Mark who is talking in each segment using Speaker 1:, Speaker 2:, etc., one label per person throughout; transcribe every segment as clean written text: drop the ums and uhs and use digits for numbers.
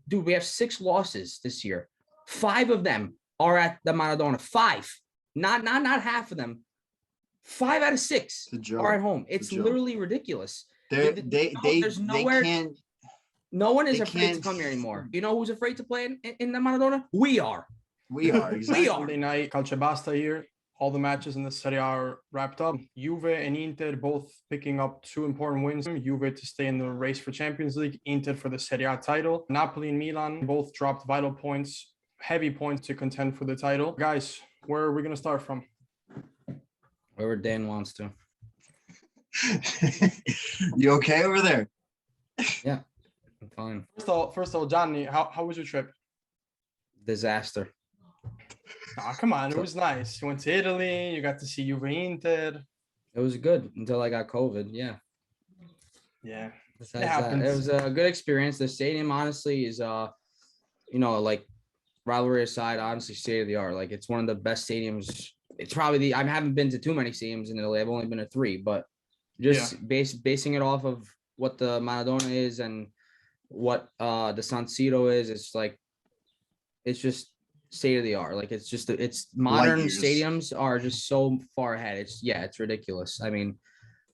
Speaker 1: dude, we have 6 losses this year. 5 of them are at the Maradona. 5, not half of them. 5 out of 6 are at home. It's literally ridiculous. There's nowhere. No one is afraid to come here anymore. You know who's afraid to play in the Maradona? We are.
Speaker 2: Exactly.
Speaker 1: We are.
Speaker 2: Sunday night, Calcio Ebbasta here. All the matches in the Serie are wrapped up. Juve and Inter both picking up 2 important wins. Juve to stay in the race for Champions League, Inter for the Serie A title. Napoli and Milan both dropped vital points, heavy points to contend for the title. Guys, where are we going to start from?
Speaker 1: Wherever Dan wants to.
Speaker 3: You okay over there?
Speaker 1: Yeah, I'm fine.
Speaker 2: First of all, Johnny, how was your trip?
Speaker 1: Disaster.
Speaker 2: Come on, it was nice. You went to Italy, you got to see Juve Inter.
Speaker 1: It was good until I got COVID. Yeah.
Speaker 2: It happens.
Speaker 1: It was a good experience. The stadium, honestly, is like rivalry aside, honestly, state of the art. Like, it's one of the best stadiums. It's probably I haven't been to too many stadiums in Italy. I've only been to 3, but just basing it off of what the Maradona is and what the San Siro is, it's just state of the art. Like, it's modern stadiums are just so far ahead. It's ridiculous. I mean,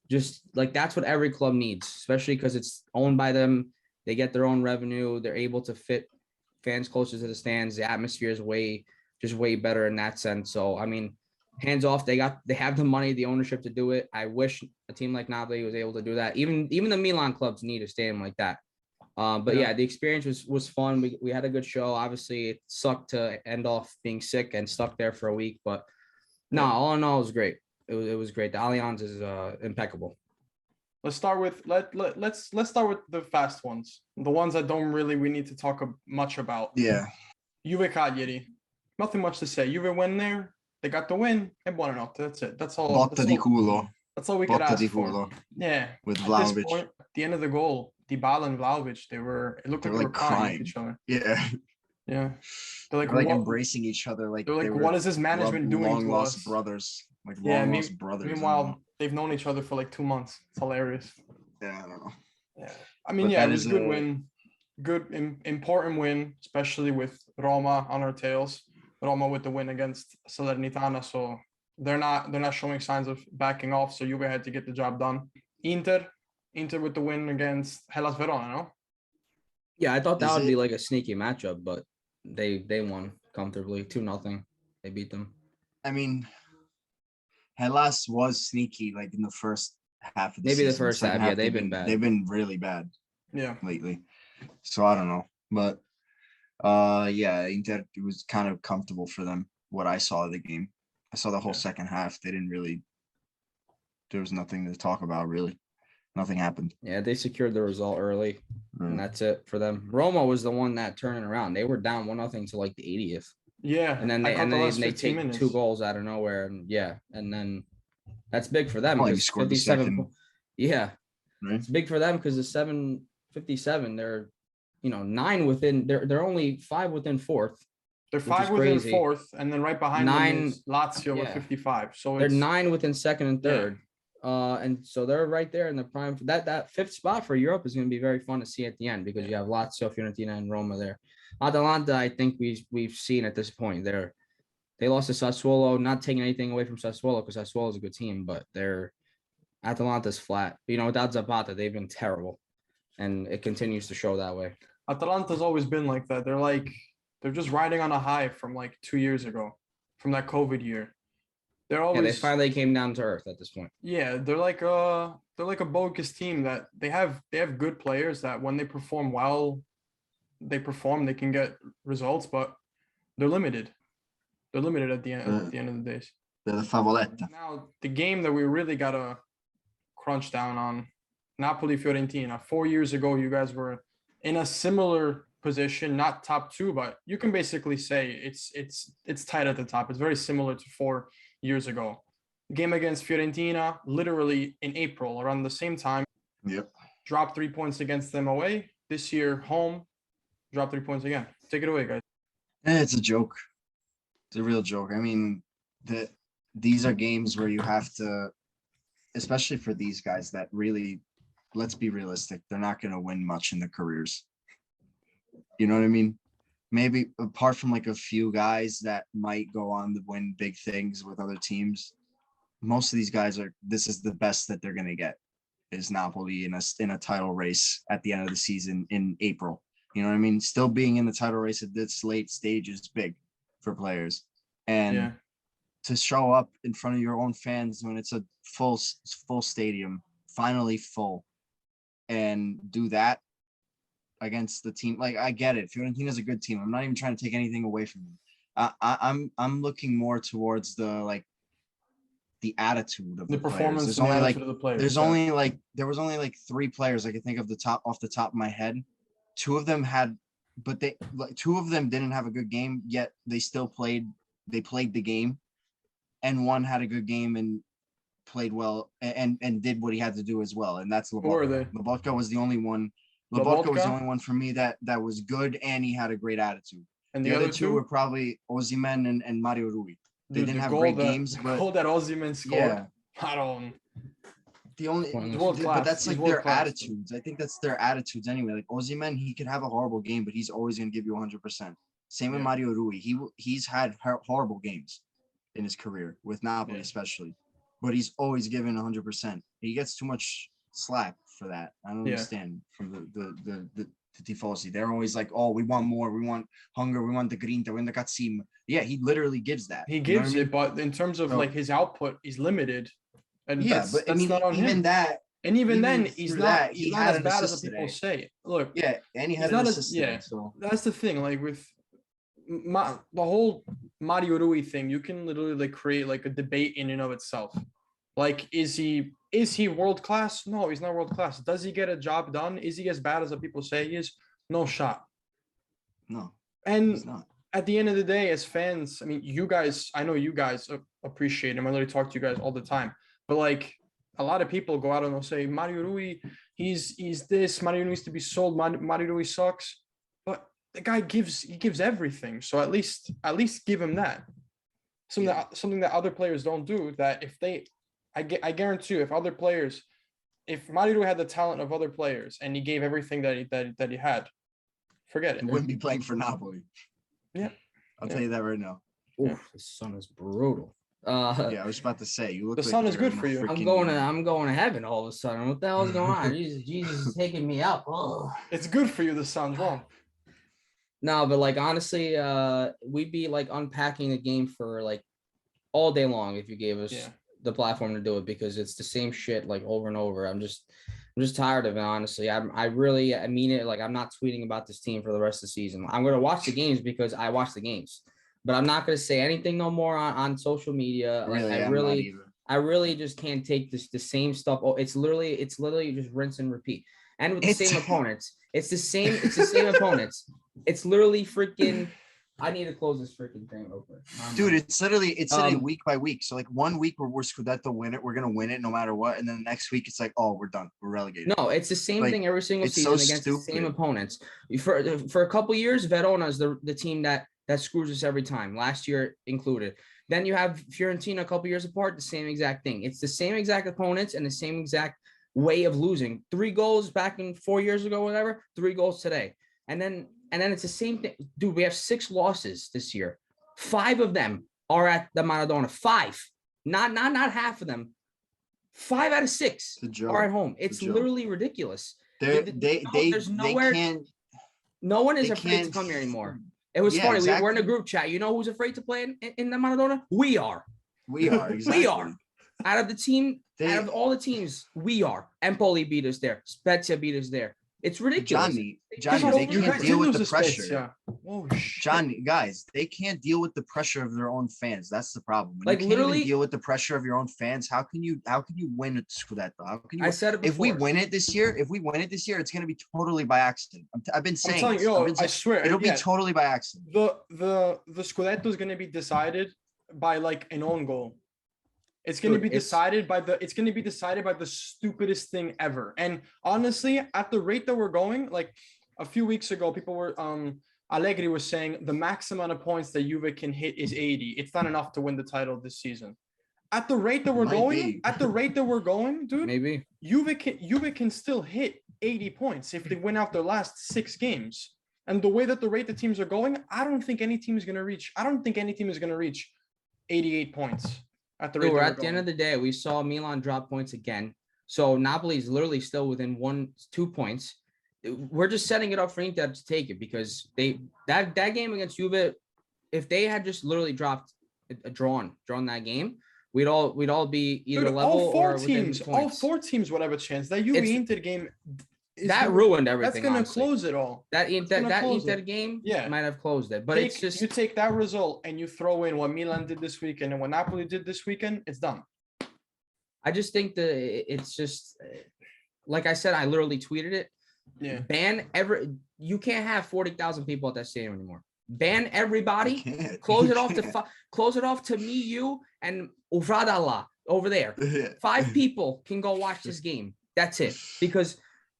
Speaker 1: just like that's what every club needs, especially because it's owned by them. They get their own revenue. They're able to fit fans closer to the stands. The atmosphere is way better in that sense. So, I mean, hands off, they have the money, the ownership to do it. I wish a team like Napoli was able to do that. Even the Milan clubs need a stadium like that. But the experience was fun. We had a good show. Obviously, it sucked to end off being sick and stuck there for a week, but all in all, it was great. It was great. The Allianz is impeccable.
Speaker 2: Let's start with let's start with the fast ones, the ones that we need to talk much about.
Speaker 3: Yeah.
Speaker 2: Juve Cagliari, nothing much to say. Juve went there, they got the win, and buonanotte. That's it. That's all.
Speaker 3: Botta di culo.
Speaker 2: That's all we could ask
Speaker 3: di
Speaker 2: for. Yeah.
Speaker 3: With Vlahovic.
Speaker 2: At the end of the goal, Dybala and Vlahovic, it looked like they were crying with each other.
Speaker 3: Yeah.
Speaker 2: Yeah.
Speaker 3: They're like embracing each other. Like,
Speaker 2: they're like, what is this management doing
Speaker 3: long
Speaker 2: to
Speaker 3: lost
Speaker 2: us?
Speaker 3: brothers. Like lost brothers.
Speaker 2: Meanwhile, they've known each other for like 2 months. It's hilarious.
Speaker 3: Yeah, I don't know.
Speaker 2: Yeah. I mean, it was a good win. Good, important win, especially with Roma on our tails. Roma with the win against Salernitana, so they're not showing signs of backing off. So Juve had to get the job done. Inter with the win against Hellas Verona, no?
Speaker 1: Yeah, I thought that would be like a sneaky matchup, but they won comfortably 2-0. They beat them.
Speaker 3: I mean, Hellas was sneaky like in the first half of the season.
Speaker 1: Maybe the first half, yeah, they've been bad.
Speaker 3: They've been really bad.
Speaker 2: Yeah.
Speaker 3: Lately. So I don't know. But Inter, it was kind of comfortable for them, what I saw of the game. I saw the whole second half. There was nothing to talk about, really. Nothing happened.
Speaker 1: Yeah, they secured the result early, and that's it for them. Roma was the one that turned it around. They were down 1-0 to like the 80th.
Speaker 2: Yeah,
Speaker 1: and then they take minutes. 2 goals out of nowhere, and then that's big for them because 57. Yeah, right? It's big for them because the 757. They're 9 within. They're only 5 within fourth.
Speaker 2: They're 5 within fourth, and then right behind 9 them is Lazio with 55. So
Speaker 1: they're 9 within second and third. And so they're right there in the prime. That 5th spot for Europe is going to be very fun to see at the end because you have Lazio, Fiorentina, and Roma there. Atalanta, I think we've seen at this point. They lost to Sassuolo, not taking anything away from Sassuolo because Sassuolo is a good team, but Atalanta's flat. Without Zapata, they've been terrible, and it continues to show that way.
Speaker 2: Atalanta's always been like that. They're just riding on a high from like 2 years ago, from that COVID year. They
Speaker 1: finally came down to earth at this point.
Speaker 2: Yeah, they're like a bogus team that they have good players that when they perform well, they can get results, but they're limited. They're limited at the end of the days.
Speaker 3: They're the favoletta.
Speaker 2: Now, the game that we really gotta crunch down on, Napoli Fiorentina. 4 years ago, you guys were in a similar position, not top 2, but you can basically say it's tight at the top. It's very similar to 4 years ago. Game against Fiorentina, literally in April, around the same time.
Speaker 3: Yep.
Speaker 2: Dropped 3 points against them away. This year, home, dropped 3 points again. Take it away, guys.
Speaker 3: It's a joke. It's a real joke. I mean, these are games where you have to, especially for these guys that really, let's be realistic, they're not going to win much in their careers. You know what I mean? Maybe apart from like a few guys that might go on to win big things with other teams, most of these guys this is the best that they're gonna get is Napoli in a title race at the end of the season in April. You know what I mean? Still being in the title race at this late stage is big for players. And to show up in front of your own fans when it's a full stadium, finally full, and do that against the team. Like, I get it. Fiorentina's a good team. I'm not even trying to take anything away from them. I'm looking more towards the attitude of the
Speaker 2: performance.
Speaker 3: There's only like
Speaker 2: of the players,
Speaker 3: there was only like 3 players I could think of off the top of my head. 2 of them had, but 2 of them didn't have a good game, yet they still played. They played the game, and one had a good game and played well and did what he had to do as well. And that's Lobotka.
Speaker 2: Who are they?
Speaker 3: Lobotka was the only one. Lobotka was the only one for me that was good, and he had a great attitude.
Speaker 2: And
Speaker 3: the other 2 were probably Osimhen and Mario Rui. They didn't have great games, but
Speaker 2: goal that Osimhen scored. I don't.
Speaker 3: The only, but that's like their attitudes. I think that's their attitudes anyway. Like Osimhen, he could have a horrible game, but he's always going to give you 100%. Same with Mario Rui. He's had horrible games in his career with Napoli, especially, but he's always given 100%. He gets too much slack for that. I don't understand from the tifosi. They're always like, oh, we want more, we want hunger, we want the grinta, we want the cazzim. Yeah, he literally gives that.
Speaker 2: He gives it, but in terms of like his output, he's limited. And
Speaker 3: that's not on
Speaker 2: him. And even then, he's not as bad as people say. Look,
Speaker 3: and he had an assist today,
Speaker 2: so that's the thing. Like with the whole Mario Rui thing, you can literally like create like a debate in and of itself. Like, is he world class? No, he's not world class. Does he get a job done? Is he as bad as the people say he is? No shot.
Speaker 3: No.
Speaker 2: And
Speaker 3: he's not.
Speaker 2: At the end of the day, as fans, I mean, I know you guys appreciate him. I literally talk to you guys all the time. But like a lot of people go out and they'll say, Mario Rui, he's this, Mario Rui needs to be sold, Mario Rui sucks. But the guy gives everything. So at least give him that. Something that other players don't do, that if they I guarantee you, if Mario Rui had the talent of other players and he gave everything that he had, forget it.
Speaker 3: He wouldn't be playing for Napoli.
Speaker 2: Yeah.
Speaker 3: I'll tell you that right now.
Speaker 1: Oh, the sun is brutal.
Speaker 3: I was about to say, you look.
Speaker 2: The sun is good for you.
Speaker 1: I'm going to heaven all of a sudden. What the hell is going on? Jesus is taking me out. Oh.
Speaker 2: It's good for you. The sun's wrong.
Speaker 1: No, but like honestly, we'd be like unpacking the game for like all day long if you gave us the platform to do it, because it's the same shit like over and over. I'm just tired of it, honestly. I mean it. Like, I'm not tweeting about this team for the rest of the season. I'm going to watch the games because I watch the games, but I'm not going to say anything no more on social media. Like, I really just can't take the same stuff. Oh, it's literally just rinse and repeat. And with the same opponents, it's the same opponents. It's literally freaking. I need to close this freaking thing real quick.
Speaker 3: Dude, it's literally week by week. So like 1 week we're Scudetto win it, we're gonna win it no matter what, and then the next week it's like, oh, we're done, we're relegated.
Speaker 1: No, it's the same thing every single season against the same opponents. For a couple years, Verona is the team that screws us every time. Last year included. Then you have Fiorentina a couple years apart, the same exact thing. It's the same exact opponents and the same exact way of losing. 3 goals back in 4 years ago, whatever. 3 goals today, and then it's the same thing. Dude, we have 6 losses this year. 5 of them are at the Maradona. 5. Not half of them. 5 out of 6 are at home. It's literally ridiculous.
Speaker 3: There's nowhere.
Speaker 1: No one is afraid to come here anymore. It was funny. Exactly. We're in a group chat. You know who's afraid to play in the Maradona? We are.
Speaker 3: Exactly.
Speaker 1: We are. Out of all the teams, we are. Empoli beat us there. Spezia beat us there. It's ridiculous.
Speaker 3: Johnny, they can't deal with the pressure. Oh, Johnny, guys, they can't deal with the pressure of their own fans. That's the problem. When you can't even deal with the pressure of your own fans, how can you win a Scudetto? How can you?
Speaker 1: I said it before.
Speaker 3: If we win it this year, it's going to be totally by accident. I've been saying.
Speaker 2: I'm telling you, I swear,
Speaker 3: it'll be totally by accident.
Speaker 2: The Scudetto is going to be decided by like an own goal. It's going to be decided by the stupidest thing ever. And honestly, at the rate that we're going, like a few weeks ago, people were Allegri was saying the max amount of points that Juve can hit is 80. It's not enough to win the title this season. At the rate that we're going, dude,
Speaker 1: maybe
Speaker 2: Juve can still hit 80 points if they win out their last 6 games. And the way that the rate the teams are going, I don't think any team is going to reach 88 points at the rate
Speaker 1: Dude,
Speaker 2: they're
Speaker 1: at the end of the day, we saw Milan drop points again. So Napoli is literally still within 1-2 points. We're just setting it up for Inter to take it because that game against Juve, if they had just literally drawn that game, we'd all be either level or within points.
Speaker 2: All four teams would have a chance. That Juve Inter game
Speaker 1: ruined everything.
Speaker 2: That's gonna close it all.
Speaker 1: That Inter game might have closed it, but it's just
Speaker 2: you take that result and you throw in what Milan did this weekend and what Napoli did this weekend, it's done.
Speaker 1: I just think that it's just like I said. I literally tweeted it.
Speaker 2: Yeah.
Speaker 1: You can't have 40,000 people at that stadium anymore. Ban everybody. Close it off to me, you, and Uvradala over there. 5 people can go watch this game. That's it. Because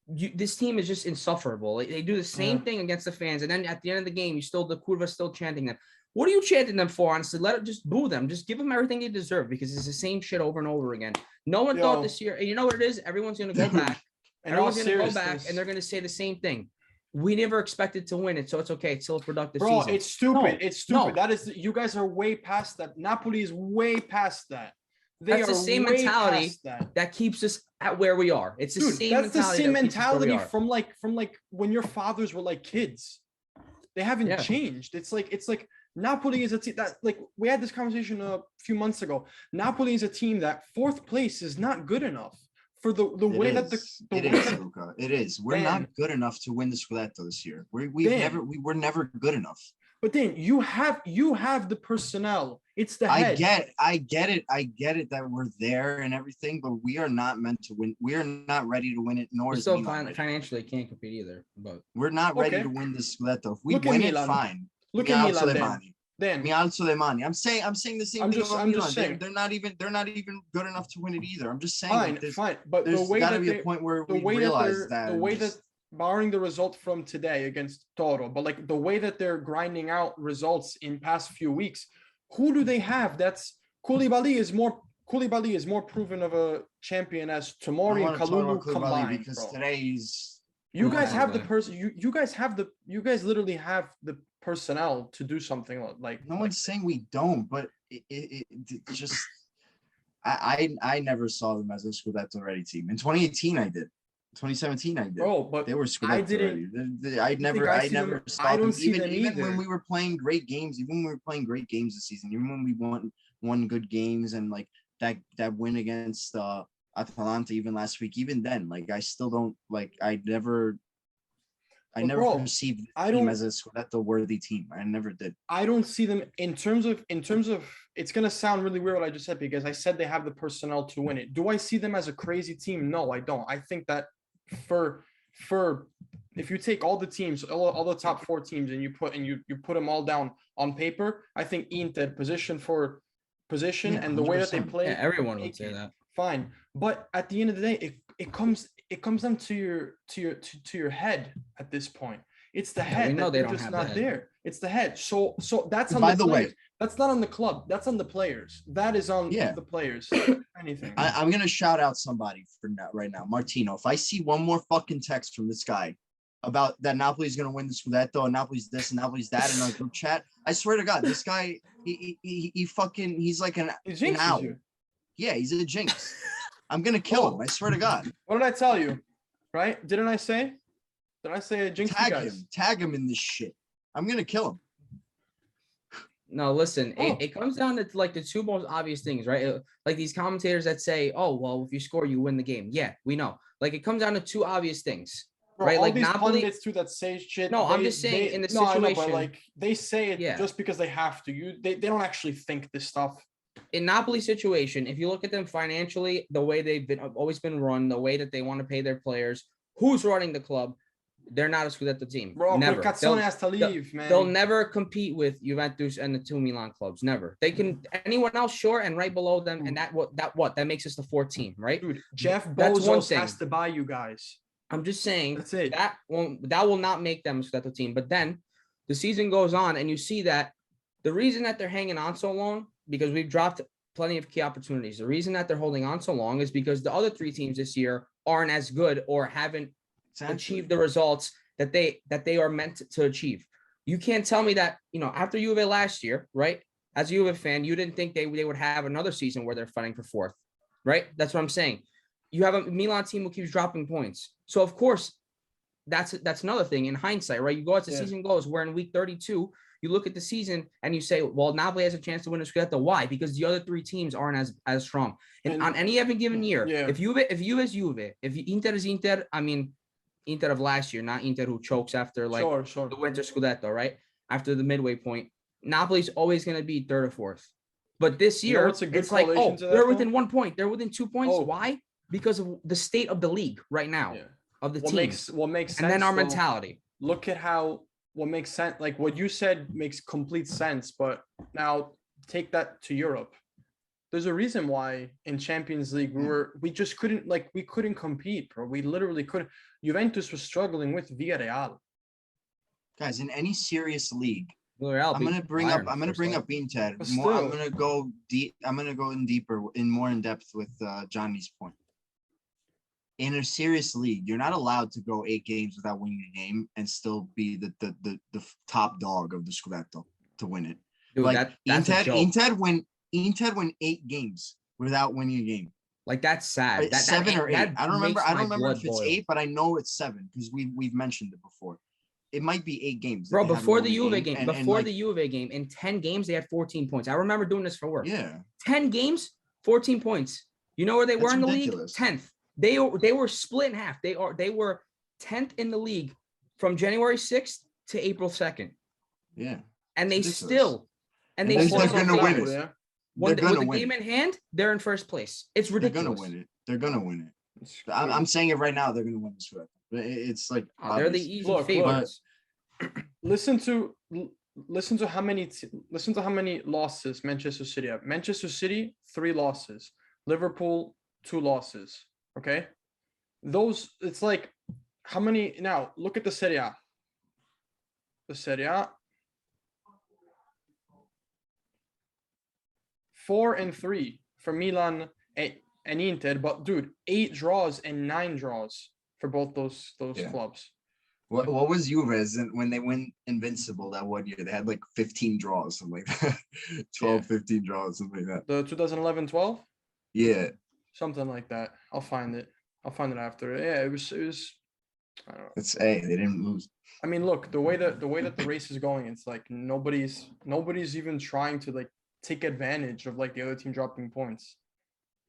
Speaker 1: this team is just insufferable. They do the same thing against the fans, and then at the end of the game, the Curva's still chanting them. What are you chanting them for? Honestly, just boo them. Just give them everything they deserve because it's the same shit over and over again. No one thought this year. And you know what it is? Everyone's gonna go back. Everyone's going to go back and they're going to say the same thing. We never expected to win it, so it's okay. It's still a productive season.
Speaker 2: It's stupid. It's stupid. That is, you guys are way past that. Napoli is way past that.
Speaker 1: That's the same mentality that keeps us at where we are. It's the same mentality. That's the same mentality
Speaker 2: from like when your fathers were like kids. They haven't changed. It's like Napoli is a team that, like, we had this conversation a few months ago. Napoli is a team that 4th place is not good enough. For the way that
Speaker 3: Luca. It is. We're not good enough to win the Scudetto this year. We were never good enough.
Speaker 2: But then you have the personnel. It's the head.
Speaker 3: I get it that we're there and everything, but we are not meant to win. We are not ready to win it. Nor is Milan
Speaker 1: financially can't compete either. But
Speaker 3: we're not ready to win the Scudetto. If we win it, fine.
Speaker 2: Look at Milan.
Speaker 3: Dan, I'm saying the same thing about Milan. They're not even good enough to win it either. I'm just saying.
Speaker 2: Fine. But
Speaker 3: there's got to be a point where we realize that.
Speaker 2: The way that, barring the result from today against Toro, but like the way that they're grinding out results in past few weeks, who do they have? That's Koulibaly is more proven of a champion as Tomori and Kalulu combined. Because
Speaker 3: today
Speaker 2: you guys have the person. You guys literally have the personnel to do something like.
Speaker 3: No one's saying we don't, but it just I never saw them as a Scudetto ready team. In 2018, I did. 2017, I did.
Speaker 2: Bro, but
Speaker 3: they were Scudetto ready. I never saw them. Even when we were playing great games, this season, even when we won good games and like that win against Atalanta even last week, even then, like I still don't like. I never perceived the team as a Scudetto worthy team. I never did.
Speaker 2: I don't see them in terms of. It's gonna sound really weird what I just said because I said they have the personnel to win it. Do I see them as a crazy team? No, I don't. I think that for if you take all the teams, all the top 4 teams, and you put them all down on paper, I think Inter position for position and the way that they play,
Speaker 1: everyone would say that.
Speaker 2: Fine, but at the end of the day, it comes down to your head at this point. It's the head.
Speaker 1: We know
Speaker 2: they're
Speaker 1: they don't
Speaker 2: just
Speaker 1: have
Speaker 2: not there. It's the head. So that's on
Speaker 3: By
Speaker 2: the
Speaker 3: way,
Speaker 2: players. That's not on the club. That's on the players. That is on the players. Anything.
Speaker 3: I'm gonna shout out somebody right now, Martino. If I see one more fucking text from this guy about that Napoli's gonna win the Scudetto and Napoli's this and Napoli's that in our group chat, I swear to God, this guy he's like an owl. Yeah, he's a jinx. I'm gonna kill him. I swear to God.
Speaker 2: What did I tell you? Right? Didn't I say? Did I say a jinx?
Speaker 3: Tag him in this shit. I'm gonna kill him.
Speaker 1: No, listen, it comes down to like the 2 most obvious things, right? Like these commentators that say, "Oh, well, if you score, you win the game." Yeah, we know. Like it comes down to 2 obvious things,
Speaker 2: Bro,
Speaker 1: right?
Speaker 2: All
Speaker 1: like
Speaker 2: these
Speaker 1: Napoli.
Speaker 2: Pundits too that say shit.
Speaker 1: No, I'm just saying in the situation.
Speaker 2: No, I know, but like they say it just because they have to. They don't actually think this stuff.
Speaker 1: In Napoli's situation, if you look at them financially, the way they've always been run, the way that they want to pay their players, who's running the club? They're not a Scudetto team.
Speaker 2: Bro,
Speaker 1: never.
Speaker 2: Cazzone has to leave, man.
Speaker 1: They'll never compete with Juventus and the 2 Milan clubs. Never. They can anyone else, sure, and right below them, and that makes us the 4th team, right?
Speaker 2: Dude, Jeff Bezos has to buy you guys.
Speaker 1: I'm just saying
Speaker 2: that's it.
Speaker 1: That will not make them a Scudetto team. But then the season goes on, and you see that the reason that they're hanging on so long because we've dropped plenty of key opportunities. The reason that they're holding on so long is because the other 3 teams this year aren't as good or haven't achieved the results that they are meant to achieve. You can't tell me that, after Juve last year, right? As a Juve fan, you didn't think they would have another season where they're fighting for fourth, right? That's what I'm saying. You have a Milan team who keeps dropping points. So, of course, that's another thing in hindsight, right? You go as the season goes, we're in week 32, you look at the season and you say, well, Napoli has a chance to win a Scudetto. Why? Because the other three teams aren't as strong. And on any given year, if Juve is Juve, if Inter is Inter, I mean, Inter of last year, not Inter who chokes after the winter Scudetto, right? After the midway point, Napoli's always going to be third or fourth. But this year, it's like, they're within 1 point. They're within 2 points. Why? Because of the state of the league right now, of the teams.
Speaker 2: What makes sense,
Speaker 1: and then our mentality.
Speaker 2: Look at what makes sense. Like what you said makes complete sense. But now take that to Europe. There's a reason why in Champions League we just couldn't compete, bro. We literally couldn't. Juventus was struggling with Villarreal.
Speaker 3: Guys, in any serious league,
Speaker 1: Villarreal
Speaker 3: I'm gonna bring up Inter. More, I'm gonna go deep. I'm gonna go more in depth with Johnny's point. In a serious league, you're not allowed to go 8 games without winning a game and still be the top dog of the Scudetto to win it.
Speaker 1: Dude,
Speaker 3: like
Speaker 1: that's
Speaker 3: Inter win 8 games without winning a game.
Speaker 1: Like that's sad. That
Speaker 3: 7 or 8. I don't remember if it's
Speaker 1: boil.
Speaker 3: 8, but I know it's 7 because we've mentioned it before. It might be 8 games.
Speaker 1: Bro, before the Juve game, the Juve game, in 10 games, they had 14 points. I remember doing this for work.
Speaker 3: Yeah.
Speaker 1: 10 games, 14 points. You know where they were in the league? 10th. They were split in half. They were 10th in the league from January 6th to April 2nd.
Speaker 3: Yeah.
Speaker 1: And they're
Speaker 3: going to win it.
Speaker 1: With the game in hand, they're in first place. It's ridiculous.
Speaker 3: They're going to win it. I'm saying it right now. They're going to win this. It's like
Speaker 1: they're the easy favorites.
Speaker 2: Listen to how many losses Manchester City have. Manchester City 3 losses. Liverpool 2 losses. Okay, it's like how many now? Look at the Serie A. The Serie A 4-3 for Milan and Inter, but dude, 8 draws and 9 draws for both those clubs.
Speaker 3: What was Juve's when they went invincible that 1 year? They had like 15 draws, something like that. 12, 15 draws, something like that.
Speaker 2: The 2011-12?
Speaker 3: Yeah.
Speaker 2: Something like that. I'll find it after. Yeah, it was I don't know.
Speaker 3: They didn't lose.
Speaker 2: I mean, look, the way that the race is going, it's like nobody's even trying to like take advantage of like the other team dropping points.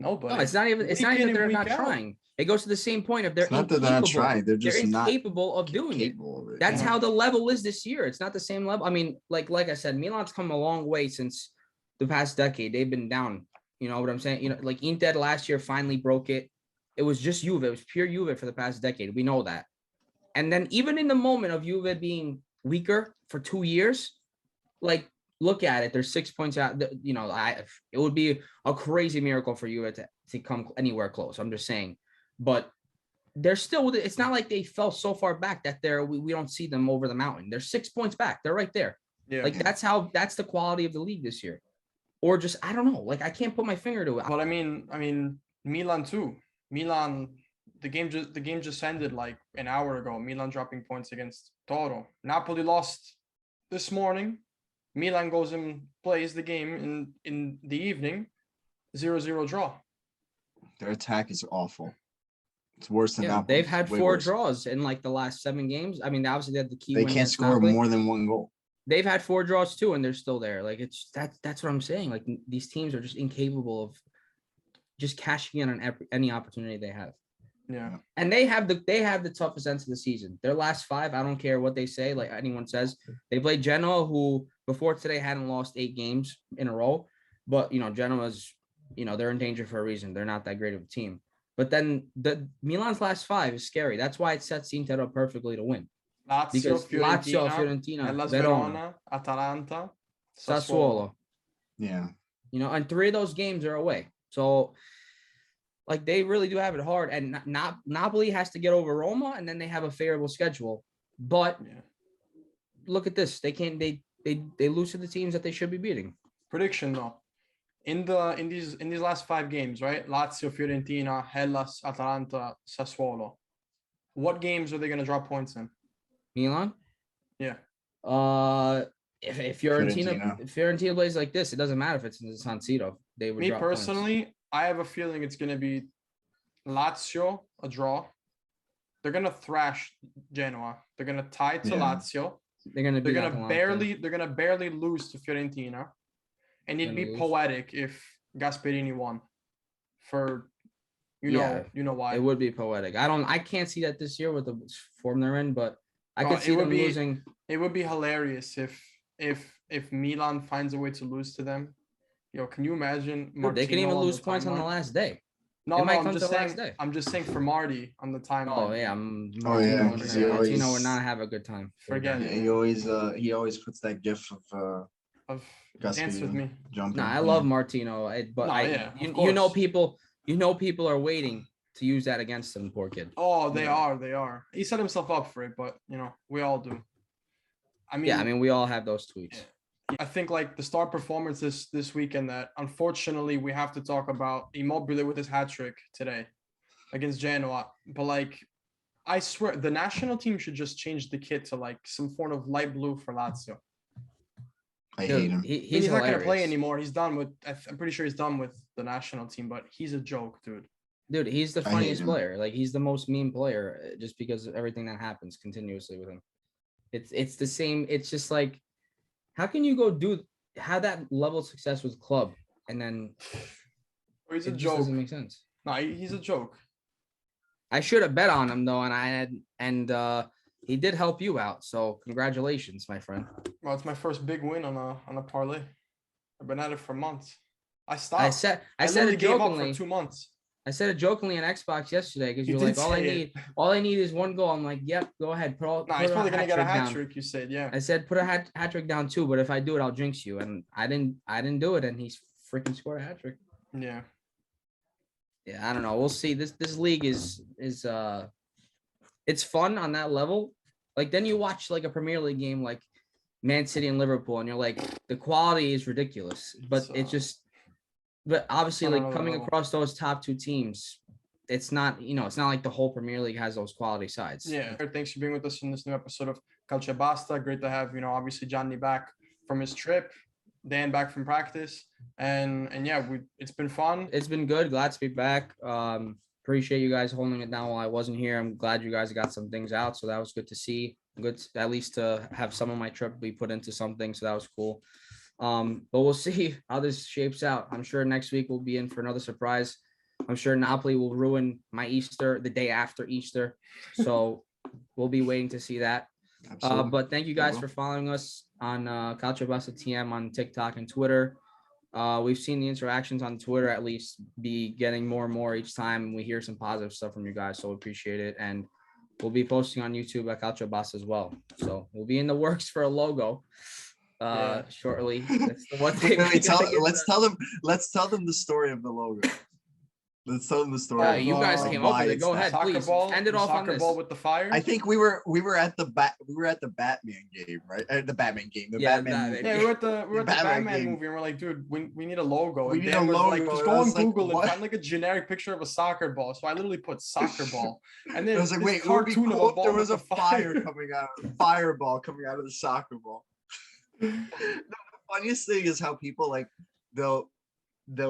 Speaker 2: Nobody.
Speaker 1: No, it's not even that they're not trying. It goes to the same point of they're incapable. They're not trying. They're just incapable of doing it. That's how the level is this year. It's not the same level. I mean, like I said, Milan's come a long way since the past decade. They've been down. You know what I'm saying? Like Inter last year finally broke it. It was just Juve. It was pure Juve for the past decade. We know that. And then even in the moment of Juve being weaker for 2 years, like look at it. They're 6 points out. It would be a crazy miracle for Juve to come anywhere close. I'm just saying. But they're still with it. It's not like they fell so far back that we don't see them over the mountain. They're 6 points back. They're right there. Yeah. Like that's the quality of the league this year. Or just, I don't know. Like I can't put my finger to it.
Speaker 2: But I mean, Milan too. Milan, the game just ended like an hour ago. Milan dropping points against Torino. Napoli lost this morning. Milan goes and plays the game in the evening. 0-0 draw.
Speaker 3: Their attack is awful. It's worse than Napoli.
Speaker 1: They've had 4 draws in like the last 7 games. I mean, obviously they had the key.
Speaker 3: They can't score more than 1 goal.
Speaker 1: They've had 4 draws too, and they're still there. Like that's what I'm saying. Like these teams are just incapable of just cashing in on any opportunity they have.
Speaker 2: Yeah.
Speaker 1: And they have the toughest end of the season. Their last 5, I don't care what they say, like anyone says. They played Genoa, who before today hadn't lost 8 games in a row. But Genoa's, they're in danger for a reason. They're not that great of a team. But then the Milan's last 5 is scary. That's why it sets Inter up perfectly to win.
Speaker 2: Lazio, Fiorentina, Verona, Atalanta, Sassuolo.
Speaker 3: Yeah.
Speaker 1: And 3 of those games are away. So, like, they really do have it hard. And Napoli has to get over Roma, and then they have a favorable schedule. But look at this. They can't. They lose to the teams that they should be beating.
Speaker 2: Prediction, though. In these last 5 games, right? Lazio, Fiorentina, Hellas, Atalanta, Sassuolo. What games are they going to drop points in?
Speaker 1: Milan.
Speaker 2: Yeah.
Speaker 1: If Fiorentina plays like this, it doesn't matter if it's in the San Siro. They would.
Speaker 2: Me
Speaker 1: drop points.
Speaker 2: personally, I have a feeling it's gonna be Lazio, a draw. They're gonna thrash Genoa. They're gonna tie to Lazio.
Speaker 1: They're gonna
Speaker 2: barely lose to Fiorentina, and it'd be poetic if Gasperini won. For you know why.
Speaker 1: It would be poetic. I can't see that this year with the form they're in, but I could see them losing.
Speaker 2: It would be hilarious if Milan finds a way to lose to them. Can you imagine?
Speaker 1: Dude, they can even lose points on the last day.
Speaker 2: No, I'm just saying for Marty on the timeline.
Speaker 1: Oh yeah, Martino would not have a good time.
Speaker 2: Forget it.
Speaker 3: He always puts that gif
Speaker 2: of dance with me.
Speaker 3: Jumping.
Speaker 1: I love Martino, people are waiting to use that against him, poor kid.
Speaker 2: Oh, they are. He set himself up for it, but we all do. I mean,
Speaker 1: we all have those tweets.
Speaker 2: Yeah. I think like the star performance this weekend that unfortunately we have to talk about Immobile with his hat-trick today against Genoa. But like, I swear the national team should just change the kit to like some form of light blue for Lazio.
Speaker 3: I hate him.
Speaker 2: He's not going to play anymore. He's done with. I'm pretty sure he's done with the national team. But he's a joke, dude.
Speaker 1: Dude, he's the funniest player. Like he's the most meme player, just because of everything that happens continuously with him. It's the same. It's just like, how can you have that level of success with club and then
Speaker 2: he's a joke?
Speaker 1: Doesn't make sense.
Speaker 2: No, he's a joke.
Speaker 1: I should have bet on him though, and he did help you out. So congratulations, my friend.
Speaker 2: Well, it's my first big win on a parlay. I've been at it for months. I stopped.
Speaker 1: I said it
Speaker 2: gave up
Speaker 1: jokingly
Speaker 2: for 2 months.
Speaker 1: I said it jokingly on Xbox yesterday because you're like, all I need is one goal. I'm like, yep, go ahead.
Speaker 2: He's probably gonna get a hat trick. You said, yeah.
Speaker 1: I said put a hat trick down too, but if I do it, I'll jinx you. And I didn't do it, and he's freaking scored a hat trick.
Speaker 2: Yeah.
Speaker 1: Yeah, I don't know. We'll see. This league is it's fun on that level. Like then you watch like a Premier League game like Man City and Liverpool, and you're like, the quality is ridiculous, but it's just. But obviously, like coming across those top two teams, it's not like the whole Premier League has those quality sides.
Speaker 2: Yeah. Thanks for being with us in this new episode of Calcio Ebbasta. Great to have, obviously Gianni back from his trip, Dan back from practice. And yeah, it's been fun.
Speaker 1: It's been good. Glad to be back. Appreciate you guys holding it down while I wasn't here. I'm glad you guys got some things out. So that was good to see. Good at least to have some of my trip be put into something. So that was cool. But we'll see how this shapes out. I'm sure next week we'll be in for another surprise. I'm sure Napoli will ruin my Easter the day after Easter. So we'll be waiting to see that. But thank you guys for following us on Calcio Ebbasta TM on TikTok and Twitter. We've seen the interactions on Twitter at least be getting more and more each time. And we hear some positive stuff from you guys. So we appreciate it. And we'll be posting on YouTube at Calcio Ebbasta as well. So we'll be in the works for a logo. Shortly. That's the one thing.
Speaker 3: Let's tell them the story of the logo. Let's tell them the story.
Speaker 1: You guys came up with it. Go ahead, please. End it off on this.
Speaker 2: Ball with the fire.
Speaker 3: I think we were at the Batman game, right? The Batman game. Batman movie.
Speaker 2: Yeah, we're at the Batman movie, and we're like, dude, we need a logo.
Speaker 3: We need a logo.
Speaker 2: Like, just go on Google and find like a generic picture of a soccer ball. So I literally put soccer ball, and then
Speaker 3: I was like, wait,
Speaker 2: cartoon
Speaker 3: cool
Speaker 2: of a ball.
Speaker 3: There was a fireball coming out of the soccer ball. The funniest thing is how people like they'll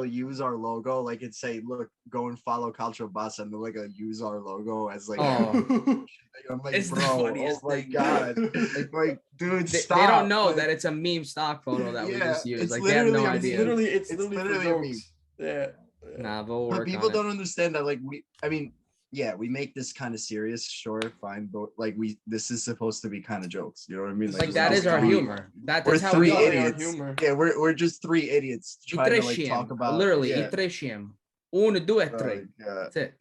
Speaker 3: use our logo, like and say, look, go and follow Calcio Ebbasta, and they'll like use our logo as like I'm like,
Speaker 1: it's
Speaker 3: bro, oh my god. like dude, stop.
Speaker 1: They don't know that it's a meme stock photo that we just use. Like they have no idea.
Speaker 2: It's literally a meme. Yeah.
Speaker 1: Nah, but
Speaker 3: people don't understand that we make this kind of serious, sure, fine, but like this is supposed to be kind of jokes. You know what I mean?
Speaker 1: Like that is our humor. That's how
Speaker 3: we
Speaker 1: are.
Speaker 3: Idiots. Yeah, we're just three idiots trying to like talk about
Speaker 1: literally. I tresciem. 1, 2, 3. That's it.